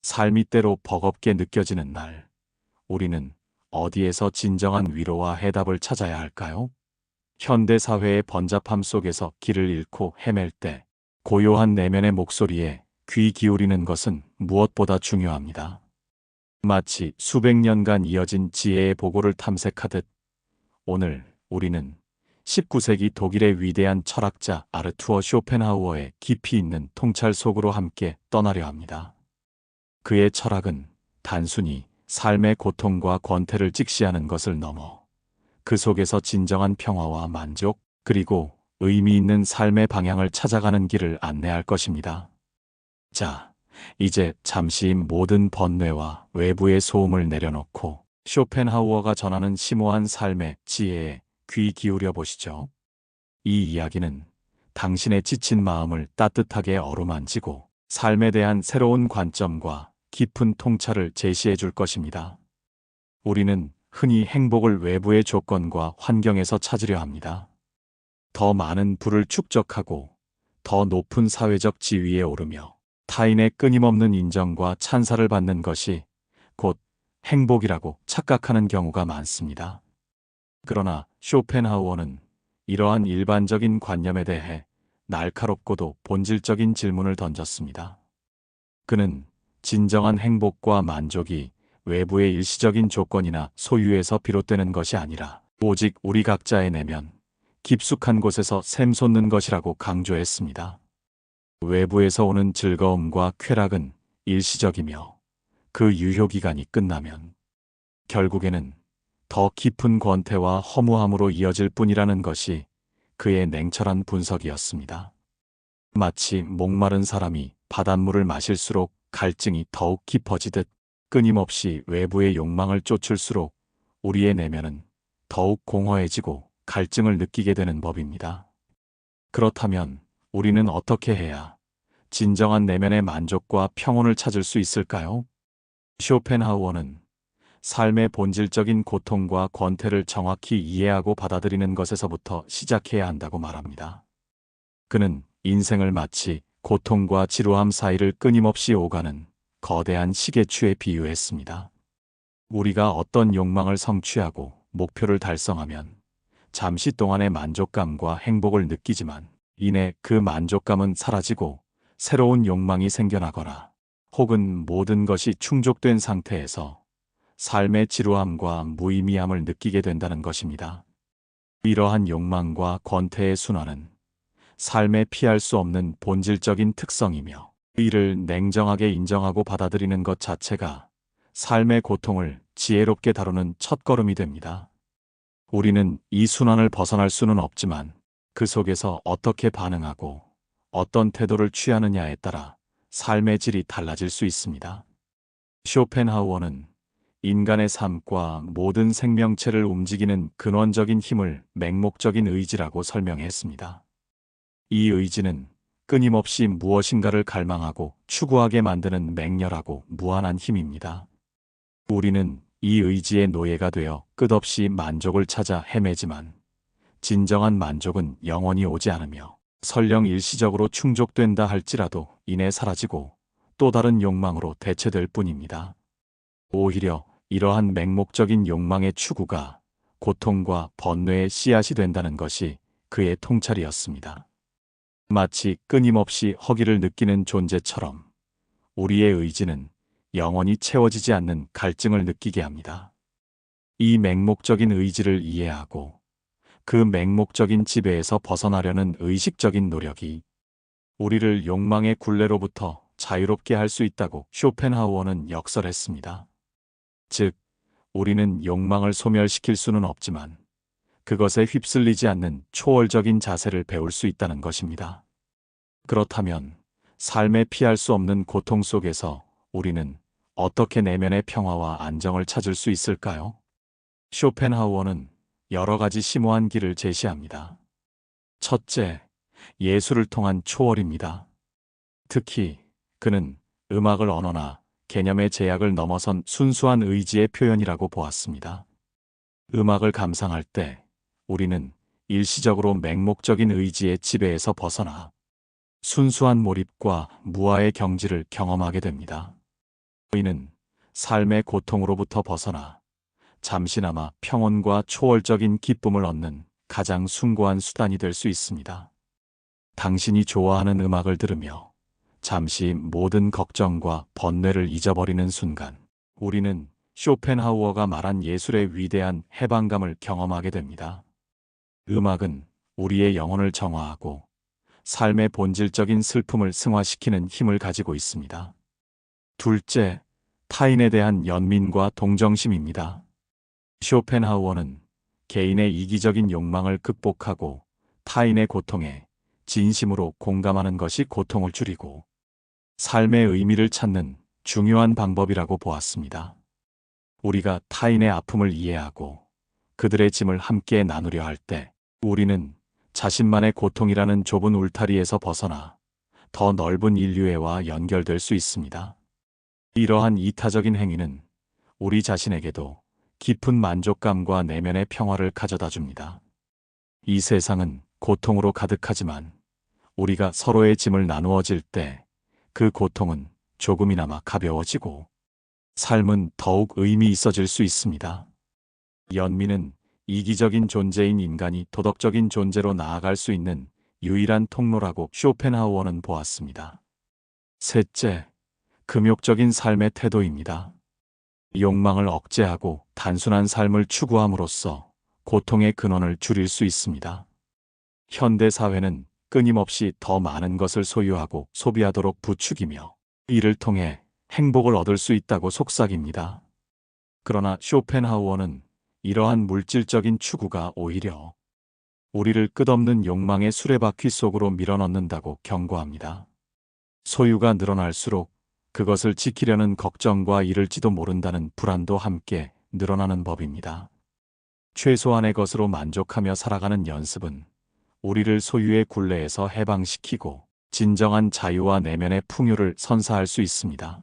삶이 때로 버겁게 느껴지는 날, 우리는 어디에서 진정한 위로와 해답을 찾아야 할까요? 현대 사회의 번잡함 속에서 길을 잃고 헤맬 때 고요한 내면의 목소리에 귀 기울이는 것은 무엇보다 중요합니다. 마치 수백 년간 이어진 지혜의 보고를 탐색하듯 오늘 우리는 19세기 독일의 위대한 철학자 아르투어 쇼펜하우어의 깊이 있는 통찰 속으로 함께 떠나려 합니다. 그의 철학은 단순히 삶의 고통과 권태를 직시하는 것을 넘어 그 속에서 진정한 평화와 만족, 그리고 의미 있는 삶의 방향을 찾아가는 길을 안내할 것입니다. 자, 이제 잠시 모든 번뇌와 외부의 소음을 내려놓고 쇼펜하우어가 전하는 심오한 삶의 지혜에 귀 기울여 보시죠. 이 이야기는 당신의 지친 마음을 따뜻하게 어루만지고 삶에 대한 새로운 관점과 깊은 통찰을 제시해 줄 것입니다. 우리는 흔히 행복을 외부의 조건과 환경에서 찾으려 합니다. 더 많은 부를 축적하고 더 높은 사회적 지위에 오르며 타인의 끊임없는 인정과 찬사를 받는 것이 곧 행복이라고 착각하는 경우가 많습니다. 그러나 쇼펜하우어는 이러한 일반적인 관념에 대해 날카롭고도 본질적인 질문을 던졌습니다. 그는 진정한 행복과 만족이 외부의 일시적인 조건이나 소유에서 비롯되는 것이 아니라 오직 우리 각자의 내면, 깊숙한 곳에서 샘솟는 것이라고 강조했습니다. 외부에서 오는 즐거움과 쾌락은 일시적이며 그 유효기간이 끝나면 결국에는 더 깊은 권태와 허무함으로 이어질 뿐이라는 것이 그의 냉철한 분석이었습니다. 마치 목마른 사람이 바닷물을 마실수록 갈증이 더욱 깊어지듯 끊임없이 외부의 욕망을 쫓을수록 우리의 내면은 더욱 공허해지고 갈증을 느끼게 되는 법입니다. 그렇다면 우리는 어떻게 해야 진정한 내면의 만족과 평온을 찾을 수 있을까요? 쇼펜하우어는 삶의 본질적인 고통과 권태를 정확히 이해하고 받아들이는 것에서부터 시작해야 한다고 말합니다. 그는 인생을 마치 고통과 지루함 사이를 끊임없이 오가는 거대한 시계추에 비유했습니다. 우리가 어떤 욕망을 성취하고 목표를 달성하면 잠시 동안의 만족감과 행복을 느끼지만 이내 그 만족감은 사라지고 새로운 욕망이 생겨나거나 혹은 모든 것이 충족된 상태에서 삶의 지루함과 무의미함을 느끼게 된다는 것입니다. 이러한 욕망과 권태의 순환은 삶에 피할 수 없는 본질적인 특성이며 이를 냉정하게 인정하고 받아들이는 것 자체가 삶의 고통을 지혜롭게 다루는 첫걸음이 됩니다. 우리는 이 순환을 벗어날 수는 없지만 그 속에서 어떻게 반응하고 어떤 태도를 취하느냐에 따라 삶의 질이 달라질 수 있습니다. 쇼펜하우어는 인간의 삶과 모든 생명체를 움직이는 근원적인 힘을 맹목적인 의지라고 설명했습니다. 이 의지는 끊임없이 무엇인가를 갈망하고 추구하게 만드는 맹렬하고 무한한 힘입니다. 우리는 이 의지의 노예가 되어 끝없이 만족을 찾아 헤매지만 진정한 만족은 영원히 오지 않으며 설령 일시적으로 충족된다 할지라도 이내 사라지고 또 다른 욕망으로 대체될 뿐입니다. 오히려 이러한 맹목적인 욕망의 추구가 고통과 번뇌의 씨앗이 된다는 것이 그의 통찰이었습니다. 마치 끊임없이 허기를 느끼는 존재처럼 우리의 의지는 영원히 채워지지 않는 갈증을 느끼게 합니다. 이 맹목적인 의지를 이해하고 그 맹목적인 지배에서 벗어나려는 의식적인 노력이 우리를 욕망의 굴레로부터 자유롭게 할 수 있다고 쇼펜하우어는 역설했습니다. 즉, 우리는 욕망을 소멸시킬 수는 없지만 그것에 휩쓸리지 않는 초월적인 자세를 배울 수 있다는 것입니다. 그렇다면 삶에 피할 수 없는 고통 속에서 우리는 어떻게 내면의 평화와 안정을 찾을 수 있을까요? 쇼펜하우어는 여러 가지 심오한 길을 제시합니다. 첫째, 예술을 통한 초월입니다. 특히 그는 음악을 언어나 개념의 제약을 넘어선 순수한 의지의 표현이라고 보았습니다. 음악을 감상할 때 우리는 일시적으로 맹목적인 의지의 지배에서 벗어나 순수한 몰입과 무아의 경지를 경험하게 됩니다. 이는 삶의 고통으로부터 벗어나 잠시나마 평온과 초월적인 기쁨을 얻는 가장 숭고한 수단이 될 수 있습니다. 당신이 좋아하는 음악을 들으며 잠시 모든 걱정과 번뇌를 잊어버리는 순간, 우리는 쇼펜하우어가 말한 예술의 위대한 해방감을 경험하게 됩니다. 음악은 우리의 영혼을 정화하고 삶의 본질적인 슬픔을 승화시키는 힘을 가지고 있습니다. 둘째, 타인에 대한 연민과 동정심입니다. 쇼펜하우어는 개인의 이기적인 욕망을 극복하고 타인의 고통에 진심으로 공감하는 것이 고통을 줄이고 삶의 의미를 찾는 중요한 방법이라고 보았습니다. 우리가 타인의 아픔을 이해하고 그들의 짐을 함께 나누려 할 때 우리는 자신만의 고통이라는 좁은 울타리에서 벗어나 더 넓은 인류애와 연결될 수 있습니다. 이러한 이타적인 행위는 우리 자신에게도 깊은 만족감과 내면의 평화를 가져다 줍니다. 이 세상은 고통으로 가득하지만 우리가 서로의 짐을 나누어질 때 그 고통은 조금이나마 가벼워지고 삶은 더욱 의미 있어질 수 있습니다. 연민은 이기적인 존재인 인간이 도덕적인 존재로 나아갈 수 있는 유일한 통로라고 쇼펜하우어는 보았습니다. 셋째, 금욕적인 삶의 태도입니다. 욕망을 억제하고 단순한 삶을 추구함으로써 고통의 근원을 줄일 수 있습니다. 현대 사회는 끊임없이 더 많은 것을 소유하고 소비하도록 부추기며 이를 통해 행복을 얻을 수 있다고 속삭입니다. 그러나 쇼펜하우어는 이러한 물질적인 추구가 오히려 우리를 끝없는 욕망의 수레바퀴 속으로 밀어넣는다고 경고합니다. 소유가 늘어날수록 그것을 지키려는 걱정과 이를지도 모른다는 불안도 함께 늘어나는 법입니다. 최소한의 것으로 만족하며 살아가는 연습은 우리를 소유의 굴레에서 해방시키고 진정한 자유와 내면의 풍요를 선사할 수 있습니다.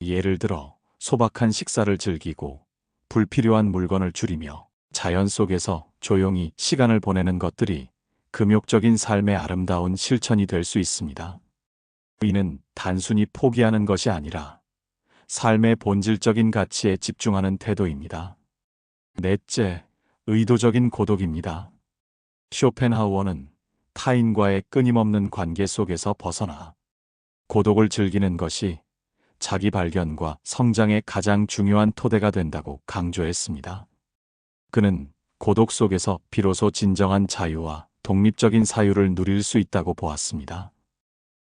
예를 들어 소박한 식사를 즐기고 불필요한 물건을 줄이며 자연 속에서 조용히 시간을 보내는 것들이 금욕적인 삶의 아름다운 실천이 될 수 있습니다. 이는 단순히 포기하는 것이 아니라 삶의 본질적인 가치에 집중하는 태도입니다. 넷째, 의도적인 고독입니다. 쇼펜하우어는 타인과의 끊임없는 관계 속에서 벗어나 고독을 즐기는 것이 자기 발견과 성장의 가장 중요한 토대가 된다고 강조했습니다. 그는 고독 속에서 비로소 진정한 자유와 독립적인 사유를 누릴 수 있다고 보았습니다.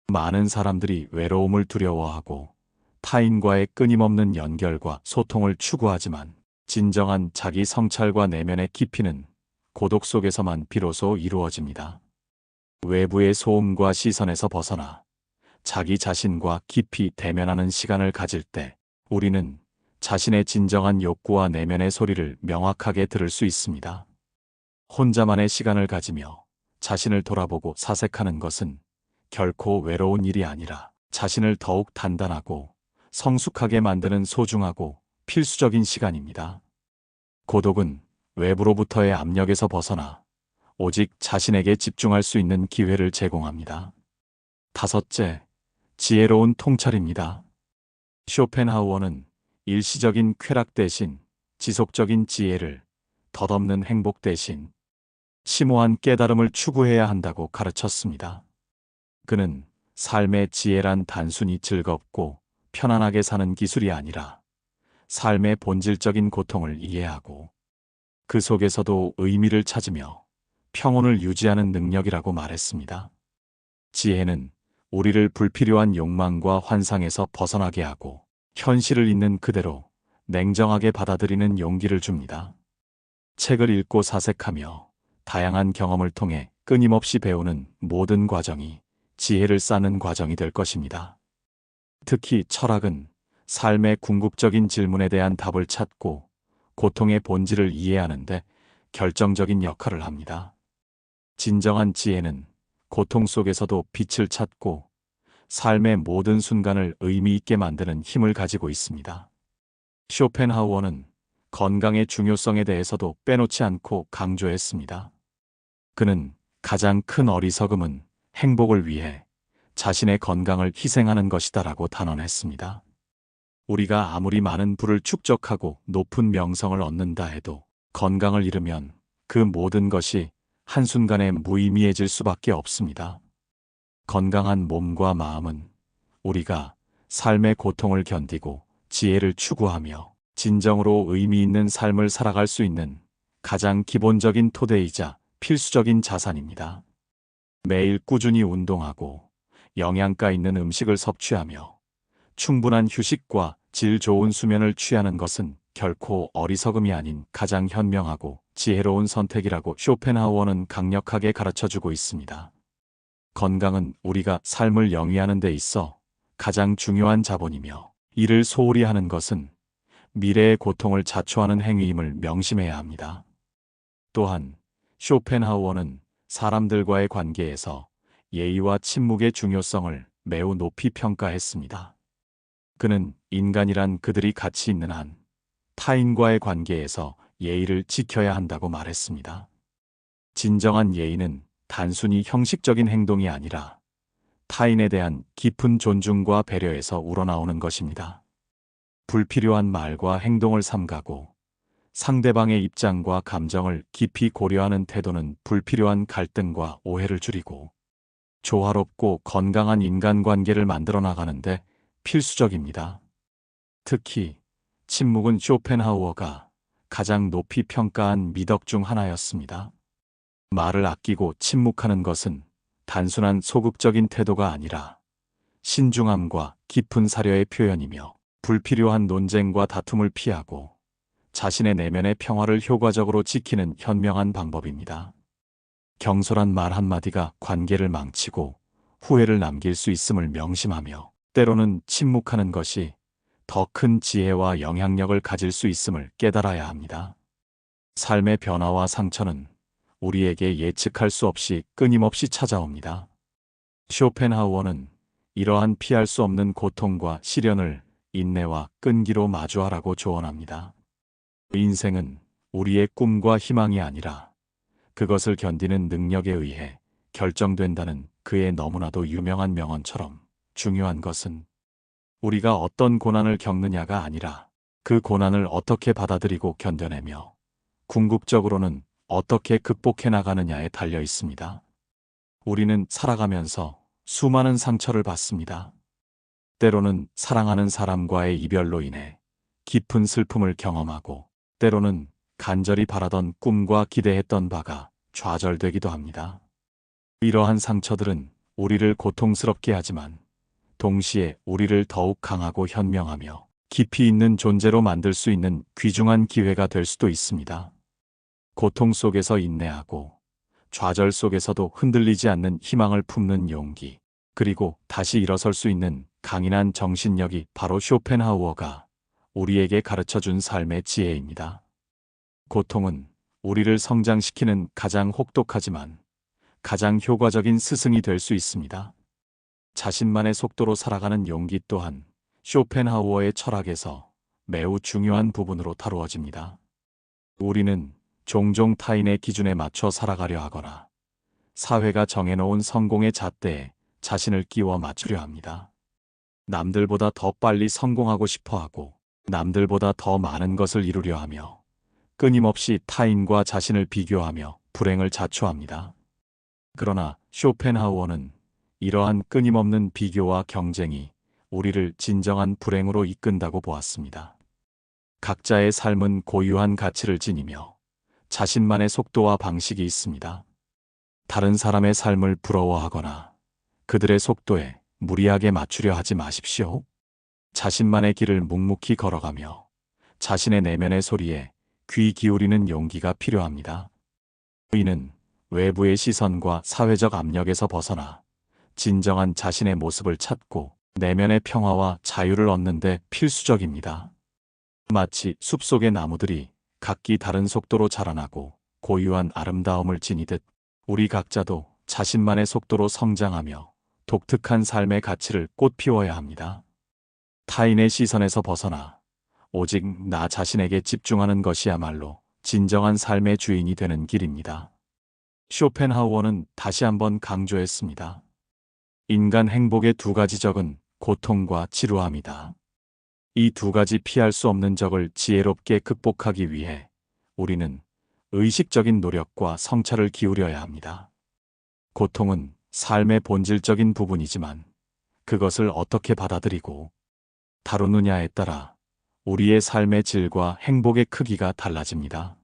많은 사람들이 외로움을 두려워하고 타인과의 끊임없는 연결과 소통을 추구하지만 진정한 자기 성찰과 내면의 깊이는 고독 속에서만 비로소 이루어집니다. 외부의 소음과 시선에서 벗어나 자기 자신과 깊이 대면하는 시간을 가질 때 우리는 자신의 진정한 욕구와 내면의 소리를 명확하게 들을 수 있습니다. 혼자만의 시간을 가지며 자신을 돌아보고 사색하는 것은 결코 외로운 일이 아니라 자신을 더욱 단단하고 성숙하게 만드는 소중하고 필수적인 시간입니다. 고독은 외부로부터의 압력에서 벗어나 오직 자신에게 집중할 수 있는 기회를 제공합니다. 다섯째, 지혜로운 통찰입니다. 쇼펜하우어는 일시적인 쾌락 대신 지속적인 지혜를, 덧없는 행복 대신 심오한 깨달음을 추구해야 한다고 가르쳤습니다. 그는 삶의 지혜란 단순히 즐겁고 편안하게 사는 기술이 아니라 삶의 본질적인 고통을 이해하고 그 속에서도 의미를 찾으며 평온을 유지하는 능력이라고 말했습니다. 지혜는 우리를 불필요한 욕망과 환상에서 벗어나게 하고 현실을 있는 그대로 냉정하게 받아들이는 용기를 줍니다. 책을 읽고 사색하며 다양한 경험을 통해 끊임없이 배우는 모든 과정이 지혜를 쌓는 과정이 될 것입니다. 특히 철학은 삶의 궁극적인 질문에 대한 답을 찾고 고통의 본질을 이해하는데 결정적인 역할을 합니다. 진정한 지혜는 고통 속에서도 빛을 찾고 삶의 모든 순간을 의미 있게 만드는 힘을 가지고 있습니다. 쇼펜하우어는 건강의 중요성에 대해서도 빼놓지 않고 강조했습니다. 그는 가장 큰 어리석음은 행복을 위해 자신의 건강을 희생하는 것이다라고 단언했습니다. 우리가 아무리 많은 부를 축적하고 높은 명성을 얻는다 해도 건강을 잃으면 그 모든 것이 한순간에 무의미해질 수밖에 없습니다. 건강한 몸과 마음은 우리가 삶의 고통을 견디고 지혜를 추구하며 진정으로 의미 있는 삶을 살아갈 수 있는 가장 기본적인 토대이자 필수적인 자산입니다. 매일 꾸준히 운동하고 영양가 있는 음식을 섭취하며 충분한 휴식과 질 좋은 수면을 취하는 것은 결코 어리석음이 아닌 가장 현명하고 지혜로운 선택이라고 쇼펜하우어는 강력하게 가르쳐주고 있습니다. 건강은 우리가 삶을 영위하는 데 있어 가장 중요한 자본이며 이를 소홀히 하는 것은 미래의 고통을 자초하는 행위임을 명심해야 합니다. 또한 쇼펜하우어는 사람들과의 관계에서 예의와 침묵의 중요성을 매우 높이 평가했습니다. 그는 인간이란 그들이 가치 있는 한 타인과의 관계에서 예의를 지켜야 한다고 말했습니다. 진정한 예의는 단순히 형식적인 행동이 아니라 타인에 대한 깊은 존중과 배려에서 우러나오는 것입니다. 불필요한 말과 행동을 삼가고 상대방의 입장과 감정을 깊이 고려하는 태도는 불필요한 갈등과 오해를 줄이고 조화롭고 건강한 인간관계를 만들어 나가는데 필수적입니다. 특히 침묵은 쇼펜하우어가 가장 높이 평가한 미덕 중 하나였습니다. 말을 아끼고 침묵하는 것은 단순한 소극적인 태도가 아니라 신중함과 깊은 사려의 표현이며 불필요한 논쟁과 다툼을 피하고 자신의 내면의 평화를 효과적으로 지키는 현명한 방법입니다. 경솔한 말 한마디가 관계를 망치고 후회를 남길 수 있음을 명심하며 때로는 침묵하는 것이 더 큰 지혜와 영향력을 가질 수 있음을 깨달아야 합니다. 삶의 변화와 상처는 우리에게 예측할 수 없이 끊임없이 찾아옵니다. 쇼펜하우어는 이러한 피할 수 없는 고통과 시련을 인내와 끈기로 마주하라고 조언합니다. 인생은 우리의 꿈과 희망이 아니라 그것을 견디는 능력에 의해 결정된다는 그의 너무나도 유명한 명언처럼 중요한 것은 우리가 어떤 고난을 겪느냐가 아니라 그 고난을 어떻게 받아들이고 견뎌내며 궁극적으로는 어떻게 극복해 나가느냐에 달려 있습니다. 우리는 살아가면서 수많은 상처를 받습니다. 때로는 사랑하는 사람과의 이별로 인해 깊은 슬픔을 경험하고 때로는 간절히 바라던 꿈과 기대했던 바가 좌절되기도 합니다. 이러한 상처들은 우리를 고통스럽게 하지만 동시에 우리를 더욱 강하고 현명하며 깊이 있는 존재로 만들 수 있는 귀중한 기회가 될 수도 있습니다. 고통 속에서 인내하고 좌절 속에서도 흔들리지 않는 희망을 품는 용기, 그리고 다시 일어설 수 있는 강인한 정신력이 바로 쇼펜하우어가 우리에게 가르쳐준 삶의 지혜입니다. 고통은 우리를 성장시키는 가장 혹독하지만 가장 효과적인 스승이 될 수 있습니다. 자신만의 속도로 살아가는 용기 또한 쇼펜하우어의 철학에서 매우 중요한 부분으로 다루어집니다. 우리는 종종 타인의 기준에 맞춰 살아가려 하거나 사회가 정해놓은 성공의 잣대에 자신을 끼워 맞추려 합니다. 남들보다 더 빨리 성공하고 싶어 하고 남들보다 더 많은 것을 이루려 하며 끊임없이 타인과 자신을 비교하며 불행을 자초합니다. 그러나 쇼펜하우어는 이러한 끊임없는 비교와 경쟁이 우리를 진정한 불행으로 이끈다고 보았습니다. 각자의 삶은 고유한 가치를 지니며 자신만의 속도와 방식이 있습니다. 다른 사람의 삶을 부러워하거나 그들의 속도에 무리하게 맞추려 하지 마십시오. 자신만의 길을 묵묵히 걸어가며 자신의 내면의 소리에 귀 기울이는 용기가 필요합니다. 이는 외부의 시선과 사회적 압력에서 벗어나 진정한 자신의 모습을 찾고 내면의 평화와 자유를 얻는 데 필수적입니다. 마치 숲속의 나무들이 각기 다른 속도로 자라나고 고유한 아름다움을 지니듯 우리 각자도 자신만의 속도로 성장하며 독특한 삶의 가치를 꽃피워야 합니다. 타인의 시선에서 벗어나 오직 나 자신에게 집중하는 것이야말로 진정한 삶의 주인이 되는 길입니다. 쇼펜하우어는 다시 한번 강조했습니다. 인간 행복의 두 가지 적은 고통과 지루함이다. 이 두 가지 피할 수 없는 적을 지혜롭게 극복하기 위해 우리는 의식적인 노력과 성찰을 기울여야 합니다. 고통은 삶의 본질적인 부분이지만 그것을 어떻게 받아들이고 다루느냐에 따라 우리의 삶의 질과 행복의 크기가 달라집니다.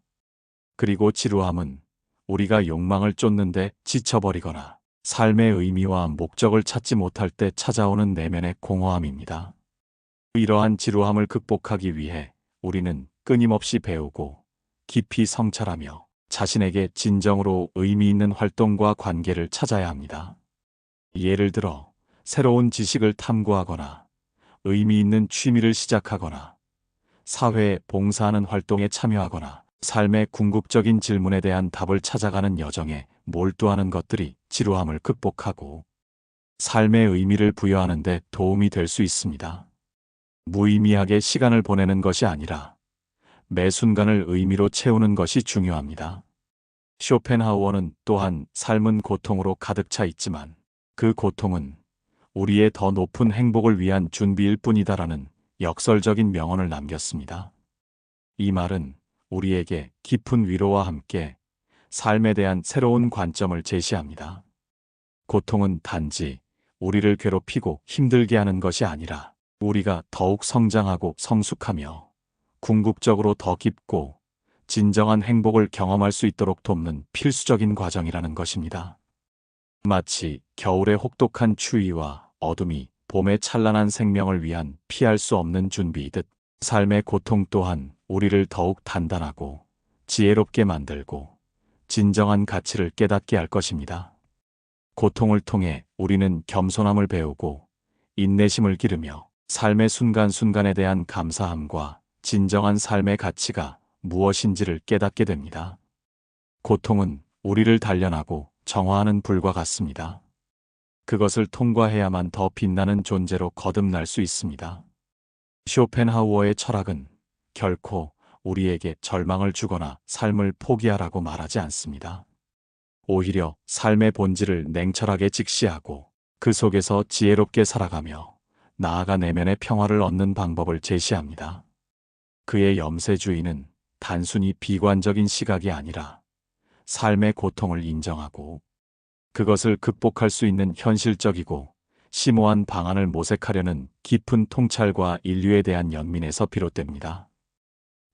그리고 지루함은 우리가 욕망을 쫓는데 지쳐버리거나 삶의 의미와 목적을 찾지 못할 때 찾아오는 내면의 공허함입니다. 이러한 지루함을 극복하기 위해 우리는 끊임없이 배우고 깊이 성찰하며 자신에게 진정으로 의미 있는 활동과 관계를 찾아야 합니다. 예를 들어 새로운 지식을 탐구하거나 의미 있는 취미를 시작하거나 사회에 봉사하는 활동에 참여하거나 삶의 궁극적인 질문에 대한 답을 찾아가는 여정에 몰두하는 것들이 지루함을 극복하고 삶의 의미를 부여하는 데 도움이 될 수 있습니다. 무의미하게 시간을 보내는 것이 아니라 매 순간을 의미로 채우는 것이 중요합니다. 쇼펜하우어는 또한 삶은 고통으로 가득 차 있지만 그 고통은 우리의 더 높은 행복을 위한 준비일 뿐이다라는 역설적인 명언을 남겼습니다. 이 말은 우리에게 깊은 위로와 함께 삶에 대한 새로운 관점을 제시합니다. 고통은 단지 우리를 괴롭히고 힘들게 하는 것이 아니라 우리가 더욱 성장하고 성숙하며 궁극적으로 더 깊고 진정한 행복을 경험할 수 있도록 돕는 필수적인 과정이라는 것입니다. 마치 겨울의 혹독한 추위와 어둠이 봄의 찬란한 생명을 위한 피할 수 없는 준비이듯 삶의 고통 또한 우리를 더욱 단단하고 지혜롭게 만들고 진정한 가치를 깨닫게 할 것입니다. 고통을 통해 우리는 겸손함을 배우고 인내심을 기르며 삶의 순간순간에 대한 감사함과 진정한 삶의 가치가 무엇인지를 깨닫게 됩니다. 고통은 우리를 단련하고 정화하는 불과 같습니다. 그것을 통과해야만 더 빛나는 존재로 거듭날 수 있습니다. 쇼펜하우어의 철학은 결코 우리에게 절망을 주거나 삶을 포기하라고 말하지 않습니다. 오히려 삶의 본질을 냉철하게 직시하고 그 속에서 지혜롭게 살아가며 나아가 내면의 평화를 얻는 방법을 제시합니다. 그의 염세주의는 단순히 비관적인 시각이 아니라 삶의 고통을 인정하고 그것을 극복할 수 있는 현실적이고 심오한 방안을 모색하려는 깊은 통찰과 인류에 대한 연민에서 비롯됩니다.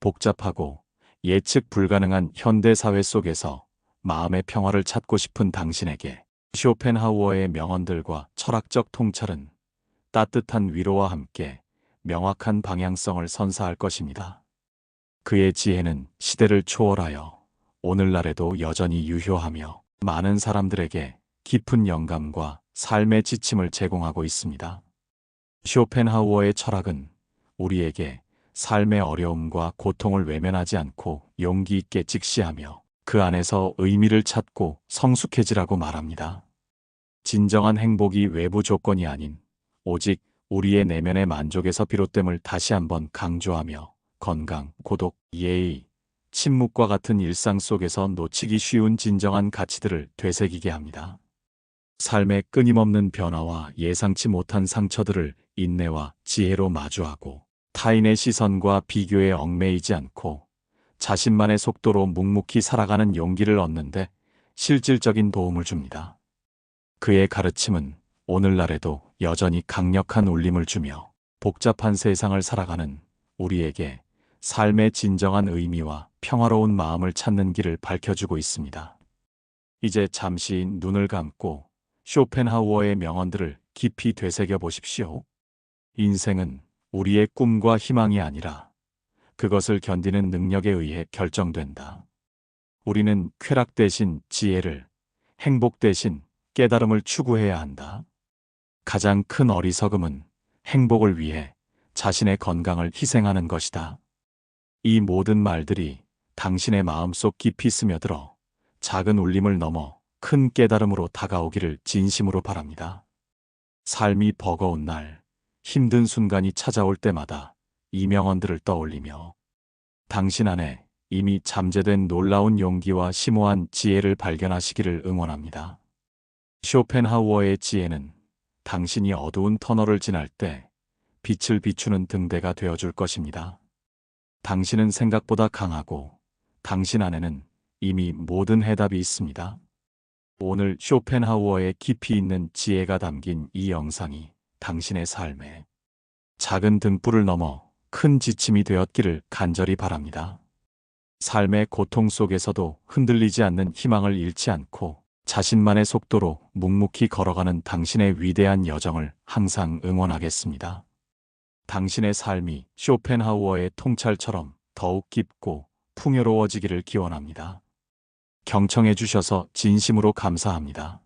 복잡하고 예측 불가능한 현대 사회 속에서 마음의 평화를 찾고 싶은 당신에게 쇼펜하우어의 명언들과 철학적 통찰은 따뜻한 위로와 함께 명확한 방향성을 선사할 것입니다. 그의 지혜는 시대를 초월하여 오늘날에도 여전히 유효하며 많은 사람들에게 깊은 영감과 삶의 지침을 제공하고 있습니다. 쇼펜하우어의 철학은 우리에게 삶의 어려움과 고통을 외면하지 않고 용기 있게 직시하며 그 안에서 의미를 찾고 성숙해지라고 말합니다. 진정한 행복이 외부 조건이 아닌 오직 우리의 내면의 만족에서 비롯됨을 다시 한번 강조하며 건강, 고독, 예의, 침묵과 같은 일상 속에서 놓치기 쉬운 진정한 가치들을 되새기게 합니다. 삶의 끊임없는 변화와 예상치 못한 상처들을 인내와 지혜로 마주하고 타인의 시선과 비교에 얽매이지 않고 자신만의 속도로 묵묵히 살아가는 용기를 얻는데 실질적인 도움을 줍니다. 그의 가르침은 오늘날에도 여전히 강력한 울림을 주며 복잡한 세상을 살아가는 우리에게 삶의 진정한 의미와 평화로운 마음을 찾는 길을 밝혀주고 있습니다. 이제 잠시 눈을 감고 쇼펜하우어의 명언들을 깊이 되새겨 보십시오. 인생은 우리의 꿈과 희망이 아니라 그것을 견디는 능력에 의해 결정된다. 우리는 쾌락 대신 지혜를, 행복 대신 깨달음을 추구해야 한다. 가장 큰 어리석음은 행복을 위해 자신의 건강을 희생하는 것이다. 이 모든 말들이 당신의 마음속 깊이 스며들어 작은 울림을 넘어 큰 깨달음으로 다가오기를 진심으로 바랍니다. 삶이 버거운 날, 힘든 순간이 찾아올 때마다 이 명언들을 떠올리며 당신 안에 이미 잠재된 놀라운 용기와 심오한 지혜를 발견하시기를 응원합니다. 쇼펜하우어의 지혜는 당신이 어두운 터널을 지날 때 빛을 비추는 등대가 되어줄 것입니다. 당신은 생각보다 강하고 당신 안에는 이미 모든 해답이 있습니다. 오늘 쇼펜하우어의 깊이 있는 지혜가 담긴 이 영상이 당신의 삶에 작은 등불을 넘어 큰 지침이 되었기를 간절히 바랍니다. 삶의 고통 속에서도 흔들리지 않는 희망을 잃지 않고 자신만의 속도로 묵묵히 걸어가는 당신의 위대한 여정을 항상 응원하겠습니다. 당신의 삶이 쇼펜하우어의 통찰처럼 더욱 깊고 풍요로워지기를 기원합니다. 경청해 주셔서 진심으로 감사합니다.